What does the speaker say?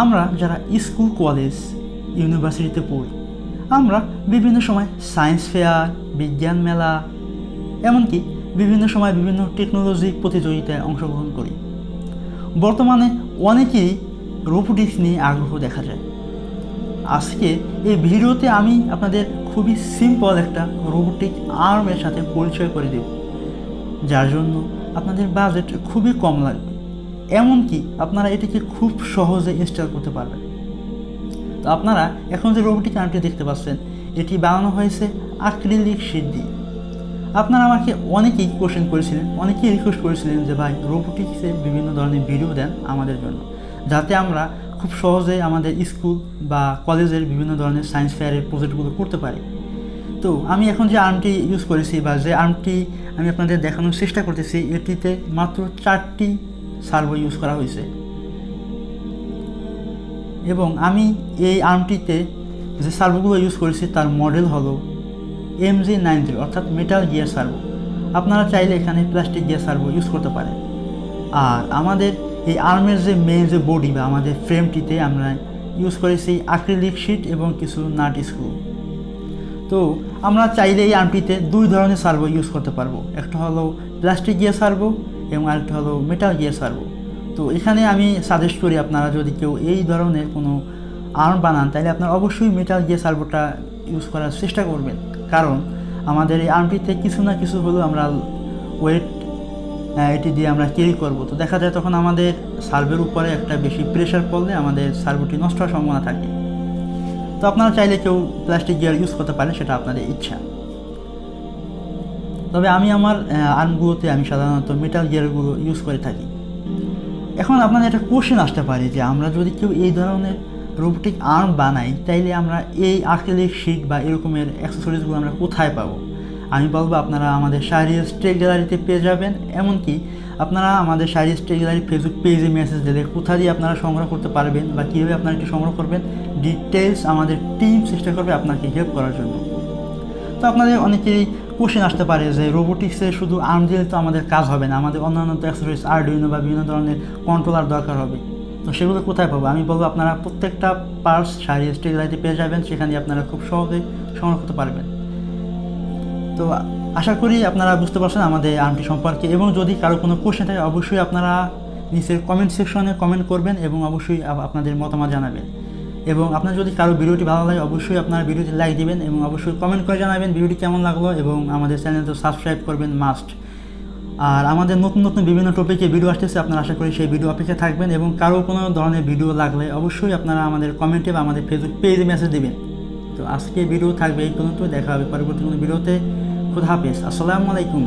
আমরা যারা school college ইউনিভার্সিটিতে পড়ি আমরা বিভিন্ন সময় সায়েন্স ফেয়ার বিজ্ঞান মেলা এমনকি বিভিন্ন সময় বিভিন্ন টেকনোলজি প্রতিযোগিতায় অংশগ্রহণ করি। বর্তমানে অনেকেই রোবোটিক্স নিয়ে আগ্রহ দেখা যায়। আজকে এই ভিডিওতে আমি আপনাদের খুবই সিম্পল একটা রোবোটিক আর্মের সাথে পরিচয় করে দেব, যার জন্য আপনাদের বাজেট খুবই কম লাগবে, এমনকি আপনারা এটিকে খুব সহজে ইনস্টল করতে পারবেন। তো আপনারা এখন যে রোবোটিক আর্মটি দেখতে পাচ্ছেন এটি বানানো হয়েছে অ্যাক্রিলিক শীট দিয়ে। আপনারা আমাকে অনেকেই কোশ্চেন করেছিলেন, অনেকেই রিকোয়েস্ট করেছিলেন যে ভাই রোবোটিক্সের বিভিন্ন ধরনের ভিডিও দেন আমাদের জন্য, যাতে আমরা খুব সহজে আমাদের স্কুল বা কলেজের বিভিন্ন ধরনের সায়েন্স ফেয়ারের প্রজেক্টগুলো করতে পারি। তো আমি এখন যে আর্মটি ইউজ করেছি বা যে আর্মটি আমি আপনাদের দেখানোর চেষ্টা করতেছি এটিতে মাত্র 4টি সার্ভো ইউজ করা হয়েছে এবং আমি এই আর্মটিতে যে সার্ভোগুলো ইউজ করেছি তার মডেল হলো MG90 অর্থাৎ মেটাল গিয়ার সার্ভো। আপনারা চাইলে এখানে প্লাস্টিক গিয়ার সার্ভো ইউজ করতে পারেন। আর আমাদের এই আর্মের যে মেন যে বডি বা আমাদের ফ্রেমটিতে আমরা ইউজ করেছি অ্যাক্রিলিক শীট এবং কিছু নাট স্ক্রু। তো আমরা চাইলে এই আর্মটিতে 2 ধরনের সার্ভো ইউজ করতে পারবো, একটা হলো প্লাস্টিক গিয়ার সার্ভো এবং আরেকটা হলো মেটাল গিয়ার সার্ভো। তো এখানে আমি সাজেস্ট করি আপনারা যদি কেউ এই ধরনের কোনো আর্ম বানান তাহলে আপনারা অবশ্যই মেটাল গিয়ার সার্ভোটা ইউজ করার চেষ্টা করবেন, কারণ আমাদের এই আর্মটিতে কিছু না কিছু হলেও আমরা ওয়েট এটি দিয়ে আমরা ক্যারি করব। তো দেখা যায় তখন আমাদের সার্ভোর উপরে একটা বেশি প্রেশার পড়লে আমাদের সার্ভোটি নষ্ট হওয়ার সম্ভাবনা থাকে। তো আপনারা চাইলে কেউ প্লাস্টিক গিয়ার ইউজ করতে পারেন, সেটা আপনাদের ইচ্ছা। তবে আমি আমার আর্মগুলোতে আমি সাধারণত মেটাল গিয়ারগুলো ইউজ করে থাকি। এখন আপনাদের একটা কোশ্চেন আসতে পারে যে আমরা যদি কেউ এই ধরনের রোবোটিক আর্ম বানাই তাইলে আমরা এই অ্যাক্রিলিক শীট বা এরকমের অ্যাক্সেসরিজগুলো আমরা কোথায় পাবো? আমি বলবো আপনারা আমাদের শাহরিয়াজ টেক গ্যালারিতে পেয়ে যাবেন, এমনকি আপনারা আমাদের শাহরিয়াজ টেক গ্যালারি ফেসবুক পেজে মেসেজ দিলে কোথা দিয়ে আপনারা সংগ্রহ করতে পারবেন বা কীভাবে আপনারা এটি সংগ্রহ করবেন ডিটেলস আমাদের টিম চেষ্টা করবে আপনাকে হেল্প করার জন্য। তো আপনাদের অনেকেই কোশ্চেন আসতে পারে যে রোবোটিক্সে শুধু আর্ম দিলে তো আমাদের কাজ হবে না, আমাদের অন্যান্য অ্যাক্সেসরিজ আরডুইনো বা বিভিন্ন ধরনের কন্ট্রোলার দরকার হবে। তো সেগুলো কোথায় পাবো? আমি বলবো আপনারা প্রত্যেকটা পার্টস শাহরিয়াজ টেক গ্যালারিতে পেয়ে যাবেন, সেখানে আপনারা খুব সহজেই সংগ্রহ করতে পারবেন। তো আশা করি আপনারা বুঝতে পারছেন আমাদের আর্মটি সম্পর্কে, এবং যদি কারো কোনো কোশ্চেন থাকে অবশ্যই আপনারা নিচের কমেন্ট সেকশনে কমেন্ট করবেন এবং অবশ্যই আপনাদের মতামত জানাবেন। এবং আপনার যদি কারো ভিডিওটি ভালো লাগে অবশ্যই আপনারা ভিডিওটি লাইক দিবেন এবং অবশ্যই কমেন্ট করে জানাবেন ভিডিওটি কেমন লাগলো, এবং আমাদের চ্যানেলটি সাবস্ক্রাইব করবেন মাস্ট। আর আমাদের নতুন নতুন বিভিন্ন টপিকে ভিডিও আসতেছে, আপনারা আশা করি সেই ভিডিও অপেক্ষা থাকবেন, এবং কারো কোনো ধরনের ভিডিও লাগলে অবশ্যই আপনারা আমাদের কমেন্টে বা আমাদের ফেসবুক পেজে মেসেজ দেবেন। তো আজকে ভিডিও থাকবে এই পর্যন্ত, দেখা হবে পরবর্তী কোনো ভিডিওতে। খুদা হাফেজ, আসসালামু আলাইকুম।